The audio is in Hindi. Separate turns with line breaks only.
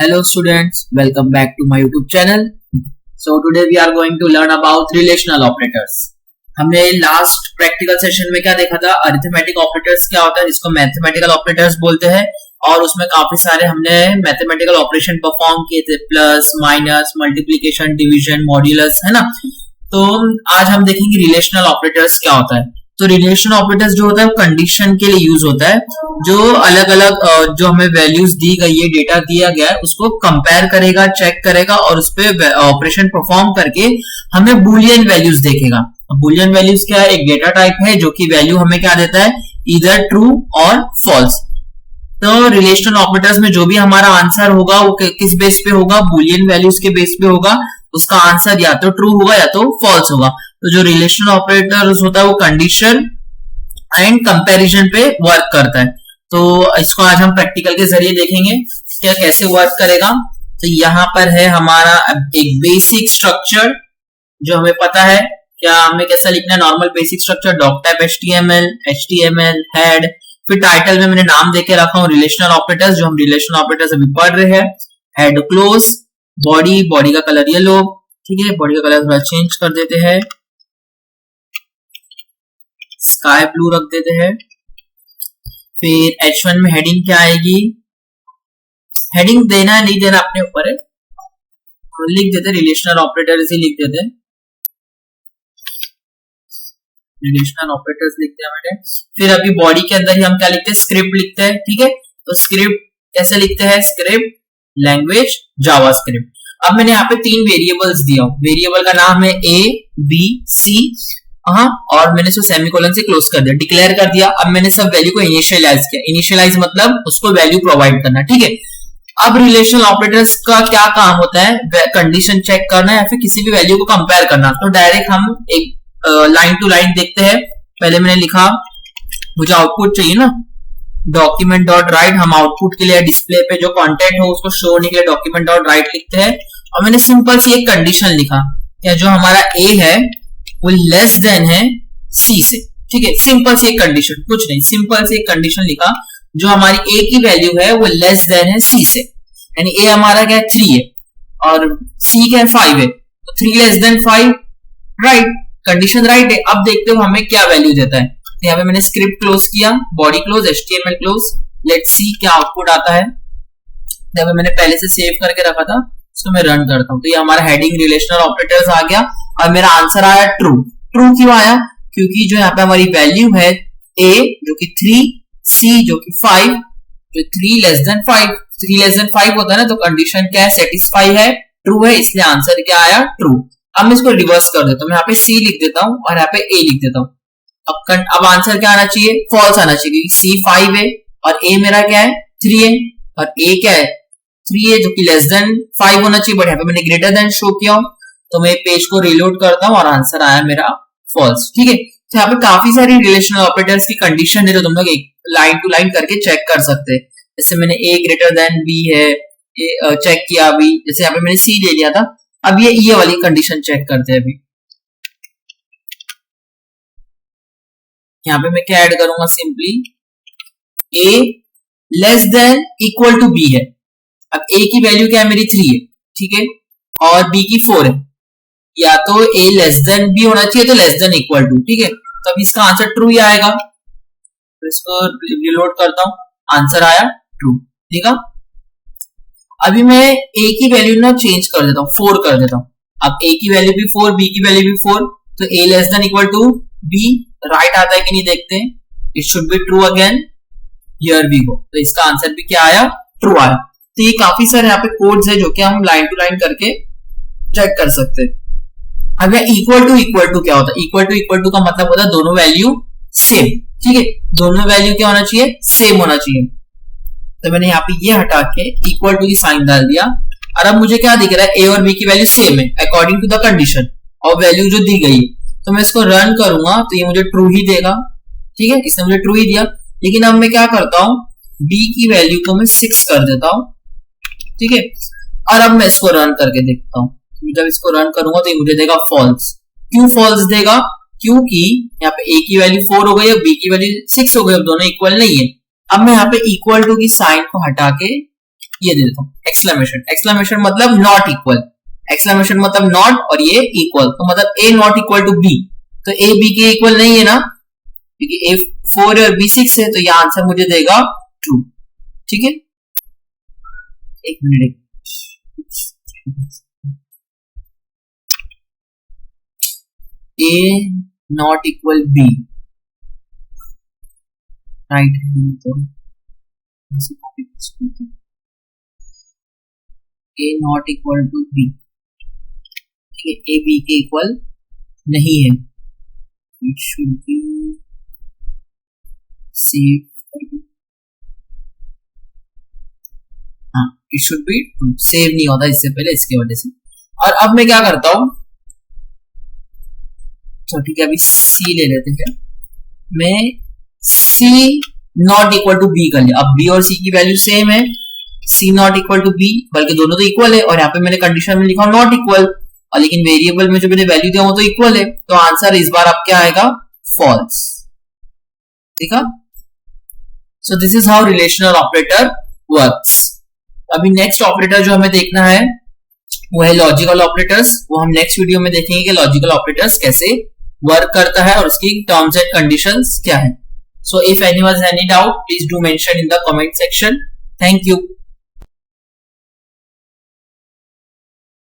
Hello students, welcome back to my YouTube channel. So today we are going to learn about relational operators. हमने लास्ट प्रैक्टिकल सेशन में क्या देखा था, अरिथमेटिक ऑपरेटर्स क्या होता है जिसको मैथमेटिकल ऑपरेटर्स बोलते हैं, और उसमें काफी सारे हमने मैथमेटिकल ऑपरेशन परफॉर्म किए थे, plus minus multiplication division modulus, है ना। तो आज हम देखेंगे रिलेशनल ऑपरेटर्स क्या होता है। तो रिलेशनल ऑपरेटर्स जो होता है वो कंडीशन के लिए यूज होता है, जो अलग अलग जो हमें वैल्यूज दी गई है, डेटा दिया गया है, उसको कंपेयर करेगा, चेक करेगा और उस पर ऑपरेशन परफॉर्म करके हमें बुलियन वैल्यूज देखेगा। बुलियन वैल्यूज क्या है, एक डेटा टाइप है जो कि वैल्यू हमें क्या देता है, इधर ट्रू और फॉल्स। तो रिलेशनल ऑपरेटर्स में जो भी हमारा आंसर होगा वो किस बेस पे होगा, बुलियन वैल्यूज के बेस पे होगा। उसका आंसर या तो ट्रू होगा या तो फॉल्स होगा। तो जो रिलेशनल ऑपरेटर्स होता है वो कंडीशन एंड कंपैरिजन पे वर्क करता है। तो इसको आज हम प्रैक्टिकल के जरिए देखेंगे क्या कैसे वर्क करेगा। तो यहाँ पर है हमारा एक बेसिक स्ट्रक्चर जो हमें पता है, क्या हमें कैसा लिखना है, normal basic structure, doc type HTML, head, फिर टाइटल में मैंने नाम देके रखा हूँ रिलेशनल ऑपरेटर्स, जो हम रिलेशनल ऑपरेटर्स अभी पढ़ रहे हैं। हेड क्लोज, बॉडी का कलर येलो, ठीक है, बॉडी का कलर थोड़ा चेंज कर देते हैं, स्काई ब्लू रख देते हैं। फिर H1 में हेडिंग क्या आएगी, हेडिंग देना है नहीं देना अपने ऊपर है, लिख देते रिलेशनल ऑपरेटर्स ही लिख देते, रिलेशनल ऑपरेटर्स लिखते हैं मैंने। फिर अभी बॉडी के अंदर ही हम क्या लिखते हैं, स्क्रिप्ट लिखते हैं, ठीक है। तो स्क्रिप्ट कैसे लिखते हैं, स्क्रिप्ट लैंग्वेज जावास्क्रिप्ट। अब मैंने यहाँ पे 3 वेरिएबल्स दिया हूं, वेरिएबल का नाम है A, B, C, और मैंने इसको सेमीकोलन से क्लोज कर दिया, डिक्लेयर कर दिया। अब मैंने सब वैल्यू को इनिशियलाइज किया, इनिशियलाइज मतलब उसको वैल्यू प्रोवाइड करना, ठीक है। अब रिलेशनल ऑपरेटर्स का क्या काम होता है, कंडीशन चेक करना या फिर किसी भी वैल्यू को कंपेयर करना। तो डायरेक्ट हम एक लाइन टू लाइन देखते हैं। पहले मैंने लिखा, मुझे आउटपुट चाहिए ना, डॉक्यूमेंट डॉट राइट, हम आउटपुट के लिए डिस्प्ले पे जो कंटेंट हो उसको शो होने के लिए डॉक्यूमेंट डॉट राइट लिखते हैं। और मैंने सिंपल सी एक कंडीशन लिखा, क्या जो हमारा ए है वो लेस देन है सी से, ठीक है। सिंपल सी एक कंडीशन, कुछ नहीं, सिंपल सी एक कंडीशन लिखा, जो हमारी ए की वैल्यू है वो लेस देन है सी से, यानी ए हमारा क्या है 3 है और सी क्या है 5 है, तो 3 less than 5, right, condition right है। अब देखते हो हमें क्या वैल्यू देता है। तो यहाँ पे मैंने स्क्रिप्ट क्लोज किया, body close, HTML close, let's see क्या आउटपुट आता है। यहाँ पे मैंने पहले से सेव करके रखा था, इसको मैं रन करता हूँ। तो ये हमारा हेडिंग रिलेशनल ऑपरेटर्स आ गया और मेरा आंसर आया ट्रू। ट्रू क्यों आया, क्योंकि जो यहाँ पे हमारी वैल्यू है A जो कि 3, C जो कि 5, जो 3 लेस देन 5 होता है ना, तो कंडीशन क्या है, सेटिस्फाई है, ट्रू है, इसलिए आंसर क्या आया, ट्रू। अब मैं इसको रिवर्स कर देता हूँ, मैं यहाँ पे C लिख देता हूँ और यहाँ पे A लिख देता हूँ। अब आंसर क्या आना चाहिए, फॉल्स आना चाहिए, क्योंकि C 5 है और A मेरा क्या है 3 है, और A क्या है 3 है जो कि लेस देन 5 होना चाहिए, बट यहाँ पे मैंने ग्रेटर देन शो किया हूं। तो मैं पेज को रीलोड करता हूं और आंसर आया मेरा फॉल्स, ठीक है। तो यहाँ पे काफी सारी रिलेशनल ऑपरेटर्स की कंडीशन है जो तुम लोग एक लाइन टू लाइन करके चेक कर सकते हैं। जैसे मैंने A ग्रेटर देन B है, चेक किया अभी, जैसे यहाँ पे मैंने C ले लिया था। अब ये वाली कंडीशन चेक करते हैं। अभी यहाँ पे मैं क्या ऐड करूंगा, simply A less than equal to B है। अब A की वैल्यू क्या है, मेरी 3 है, ठीक है, और B की 4 है, या तो A लेस देन B होना चाहिए, तो लेस देन इक्वल टू, ठीक है। तो अब इसका आंसर ट्रू ही आएगा। तो इसको रिलोड करता हूं, आंसर आया ट्रू, ठीक है। अभी मैं A की वैल्यू ना चेंज कर देता हूं, 4 कर देता हूं। अब A की वैल्यू भी 4, B की वैल्यू भी 4, तो A less than equal to B right आता है कि नहीं देखते हैं। It should be true again, here we go. तो इसका आंसर भी क्या आया, ट्रू आया। तो ये काफी सारे यहाँ पे कोड्स है जो कि हम लाइन टू लाइन करके चेक कर सकते हैं। अब इक्वल टू क्या होता है, इक्वल टू का मतलब होता है दोनों वैल्यू सेम, ठीक है, दोनों वैल्यू क्या होना चाहिए, सेम होना चाहिए। तो मैंने यहाँ पे ये हटा के इक्वल टू की साइन डाल दिया, और अब मुझे क्या दिख रहा है, A और B की वैल्यू सेम है अकॉर्डिंग टू द कंडीशन और वैल्यू जो दी गई है। तो मैं इसको रन करूंगा तो ये मुझे ट्रू ही देगा, ठीक है, इसने मुझे ट्रू ही दिया। लेकिन अब मैं क्या करता हूं, B की वैल्यू को मैं 6 कर देता हूं, ठीक है, और अब मैं इसको रन करके देखता हूं। जब इसको रन करूंगा तो ये मुझे देगा फॉल्स। क्यों फॉल्स देगा, क्योंकि यहाँ पे A की वैल्यू 4 हो गई है, B की वैल्यू 6 हो गई, अब दोनों इक्वल नहीं है। अब मैं यहाँ पे इक्वल टू की साइन को हटा के ये दे देता हूँ एक्सक्लेमेशन। एक्सक्लेमेशन मतलब नॉट इक्वल, एक्सक्लेमेशन मतलब नॉट और ये इक्वल, तो मतलब ए नॉट इक्वल टू बी, तो ए बी के इक्वल नहीं है ना, क्योंकि ए 4 है और बी 6 है, तो ये आंसर मुझे देगा ट्रू। ठीक है, एक minute, A not equal B, right, A not equal to B, A B के इक्वल नहीं है, इट शुड बी सेव, हाँ it should be true, save नहीं होता इससे पहले, इसकी वजह से। और अब मैं क्या करता हूं, तो ठीक है अभी सी ले लेते हैं, मैं सी नॉट इक्वल टू बी कर लिया। अब बी और सी की वैल्यू सेम है, सी नॉट इक्वल टू बी, बल्कि दोनों तो इक्वल है, और यहाँ पे मैंने कंडीशन में लिखा नॉट इक्वल, और लेकिन वेरिएबल में जो मैंने वैल्यू दिया वो तो इक्वल है, तो आंसर इस बार अब क्या आएगा, फॉल्स। ठीक है, so this is how relational operator works. अभी नेक्स्ट ऑपरेटर जो हमें देखना है वो है लॉजिकल ऑपरेटर्स, वो हम नेक्स्ट वीडियो में देखेंगे कि लॉजिकल ऑपरेटर्स कैसे वर्क करता है और उसकी टर्म्स एंड कंडीशंस क्या है। So if anyone has any doubt please do mention in the comment section. Thank you.